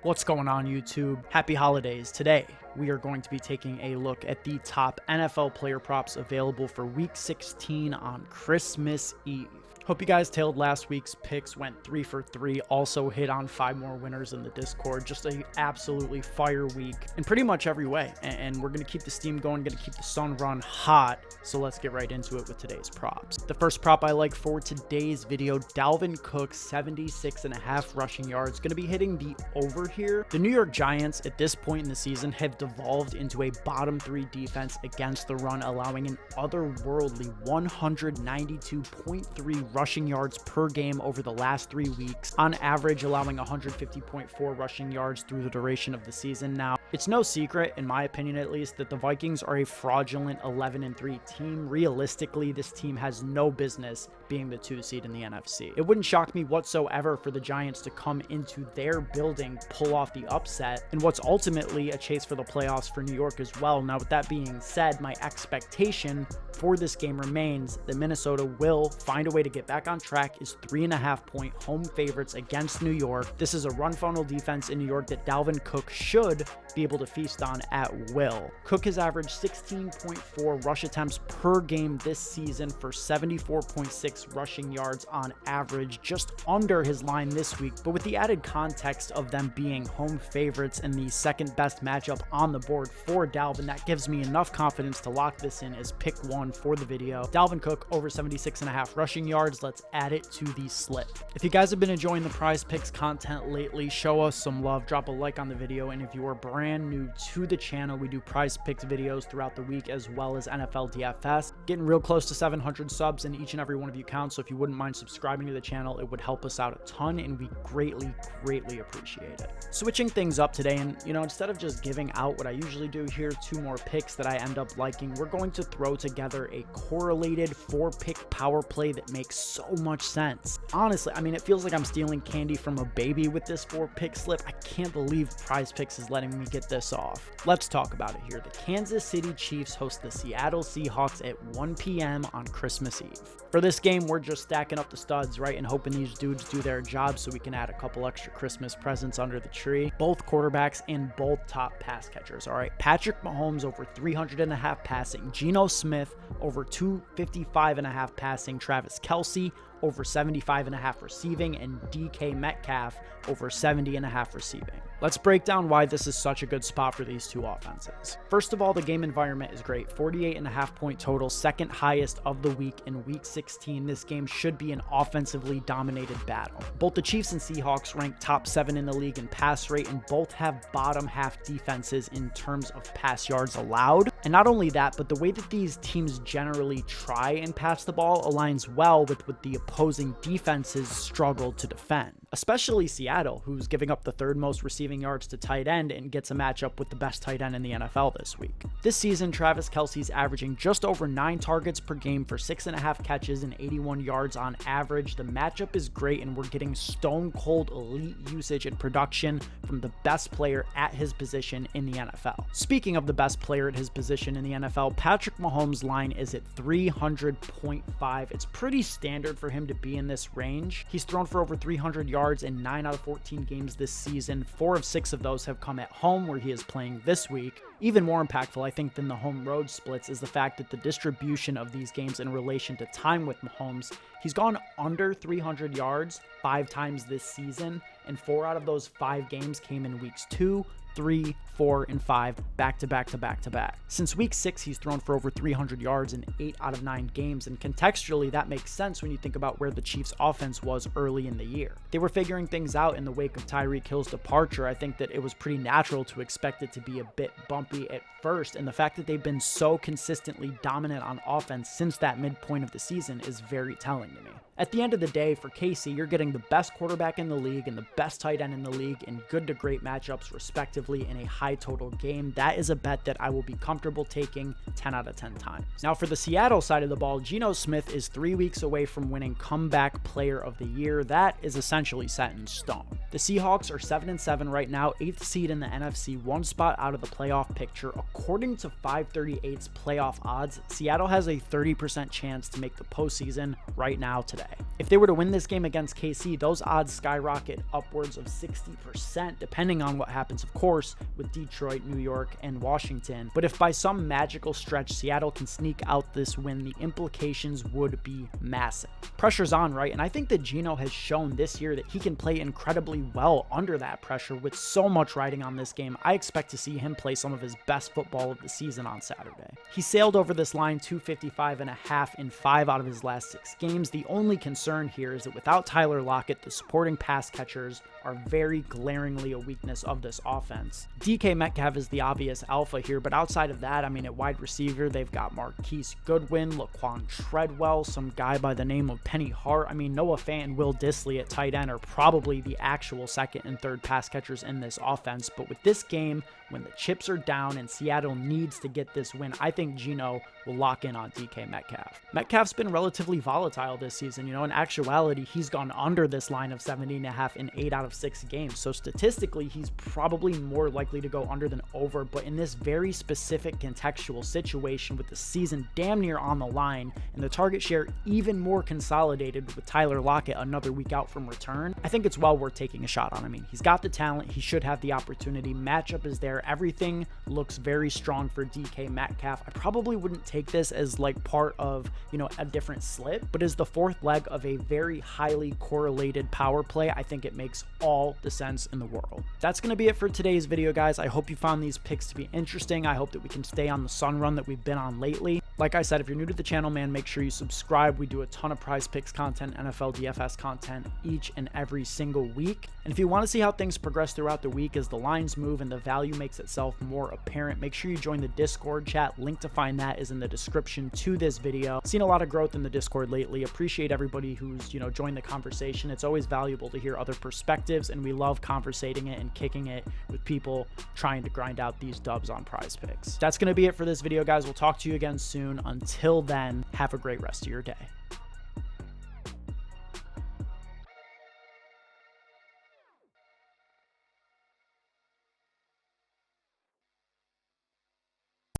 What's going on, YouTube? Happy holidays. Today, we are going to be taking a look at the top NFL player props available for Week 16 on Christmas Eve. Hope you guys tailed last week's picks, went 3 for 3, also hit on 5 more winners in the Discord. Just a absolutely fire week in pretty much every way. And we're going to keep the steam going, going to keep the sun run hot. So let's get right into it with today's props. The first prop I like for today's video, Dalvin Cook, 76.5 rushing yards. Going to be hitting the over here. The New York Giants at this point in the season have devolved into a bottom 3 defense against the run, allowing an otherworldly 192.3 rushing yards per game over the last 3 weeks, on average allowing 150.4 rushing yards through the duration of the season. Now, it's no secret, in my opinion at least, that the Vikings are a fraudulent 11-3 team. Realistically, this team has no business being the 2 seed in the NFC. It wouldn't shock me whatsoever for the Giants to come into their building, pull off the upset, and what's ultimately a chase for the playoffs for New York as well. Now, with that being said, my expectation for this game remains that Minnesota will find a way to get back on track, is 3.5-point home favorites against New York. This is a run funnel defense in New York that Dalvin Cook should be able to feast on at will. Cook has averaged 16.4 rush attempts per game this season for 74.6 rushing yards on average, just under his line this week. But with the added context of them being home favorites and the second best matchup on the board for Dalvin, that gives me enough confidence to lock this in as pick 1 for the video. Dalvin Cook over 76.5 rushing yards. Let's add it to the slip. If you guys have been enjoying the PrizePicks content lately, show us some love, drop a like on the video, and if you are brand new to the channel, we do PrizePicks videos throughout the week as well as NFL DFS. Getting real close to 700 subs, and each and every one of you counts, so if you wouldn't mind subscribing to the channel, it would help us out a ton, and we greatly appreciate it. Switching things up today, and instead of just giving out what I usually do here, 2 more picks that I end up liking, we're going to throw together a correlated 4-pick power play that makes so much sense. Honestly, I mean, it feels like I'm stealing candy from a baby with this 4-pick slip. I can't believe PrizePicks is letting me get this off. Let's talk about it here. The Kansas City Chiefs host the Seattle Seahawks at 1 p.m. on Christmas Eve. For this game, we're just stacking up the studs, right, and hoping these dudes do their job so we can add a couple extra Christmas presents under the tree. Both quarterbacks and both top pass catchers, all right? Patrick Mahomes over 300.5 passing. Geno Smith over 255.5 passing. Travis Kelce over 75.5 receiving, and DK Metcalf over 70.5 receiving. Let's break down why this is such a good spot for these 2 offenses. First of all, the game environment is great. 48.5-point total, second highest of the week in Week 16. This game should be an offensively dominated battle. Both the Chiefs and Seahawks rank top 7 in the league in pass rate, and both have bottom half defenses in terms of pass yards allowed. And not only that, but the way that these teams generally try and pass the ball aligns well with what the opposing defenses struggle to defend. Especially Seattle, who's giving up the 3rd most receiving yards to tight end and gets a matchup with the best tight end in the NFL this week. This season, Travis Kelce's averaging just over 9 targets per game for 6.5 catches and 81 yards on average. The matchup is great, and we're getting stone cold elite usage and production from the best player at his position in the NFL. Speaking of the best player at his position in the NFL, Patrick Mahomes' line is at 300.5. It's pretty standard for him to be in this range. He's thrown for over 300 yards in 9 out of 14 games this season. 4 of 6 of those have come at home, where he is playing this week. Even more impactful, I think, than the home road splits is the fact that the distribution of these games in relation to time with Mahomes, he's gone under 300 yards 5 times this season, and 4 out of those 5 games came in weeks 2, 3, 4, and 5, back to back. Since week 6, he's thrown for over 300 yards in 8 out of 9 games, and contextually, that makes sense when you think about where the Chiefs' offense was early in the year. They were figuring things out in the wake of Tyreek Hill's departure. I think that it was pretty natural to expect it to be a bit bumpy at first, and the fact that they've been so consistently dominant on offense since that midpoint of the season is very telling to me. At the end of the day, for KC, you're getting the best quarterback in the league and the best tight end in the league in good to great matchups, respectively, in a high total game. That is a bet that I will be comfortable taking 10 out of 10 times. Now, for the Seattle side of the ball, Geno Smith is 3 weeks away from winning Comeback Player of the Year. That is essentially set in stone. The Seahawks are 7-7 right now, 8th seed in the NFC, 1 spot out of the playoff picture. According to 538's playoff odds, Seattle has a 30% chance to make the postseason right now today. If they were to win this game against KC, those odds skyrocket upwards of 60%, depending on what happens, of course, with Detroit, New York, and Washington. But if by some magical stretch Seattle can sneak out this win, the implications would be massive. Pressure's on, right? And I think that Geno has shown this year that he can play incredibly well under that pressure with so much riding on this game. I expect to see him play some of his best football of the season on Saturday. He sailed over this line 255.5 in 5 out of his last 6 games. The only concern here is that without Tyler Lockett, the supporting pass catchers are very glaringly a weakness of this offense. DK Metcalf is the obvious alpha here, but outside of that, I mean, at wide receiver, they've got Marquise Goodwin, Laquan Treadwell, some guy by the name of Penny Hart. I mean, Noah Fant and Will Dissly at tight end are probably the actual second and third pass catchers in this offense. But with this game, when the chips are down and Seattle needs to get this win, I think Geno will lock in on DK Metcalf. Metcalf's been relatively volatile this season. You know, in actuality, he's gone under this line of 70.5 in 8 out of 6 games. So statistically, he's probably more likely to go under than over. But in this very specific contextual situation with the season damn near on the line and the target share even more consolidated with Tyler Lockett another week out from return, I think it's well worth taking a shot on. I mean, he's got the talent. He should have the opportunity. Matchup is there. Everything looks very strong for DK Metcalf. I probably wouldn't take this as like part of, you know, a different slip, but as the fourth leg of a very highly correlated power play, I think it makes all the sense in the world. That's going to be it for today's video, guys. I hope you found these picks to be interesting. I hope that we can stay on the sun run that we've been on lately. Like I said, if you're new to the channel, man, make sure you subscribe. We do a ton of PrizePicks content, NFL DFS content each and every single week. And if you want to see how things progress throughout the week as the lines move and the value makes itself more apparent, make sure you join the Discord chat. Link to find that is in the description to this video. Seen a lot of growth in the Discord lately. Appreciate everybody who's, you know, joined the conversation. It's always valuable to hear other perspectives, and we love conversating it and kicking it with people trying to grind out these dubs on PrizePicks. That's going to be it for this video, guys. We'll talk to you again soon. Until then, have a great rest of your day.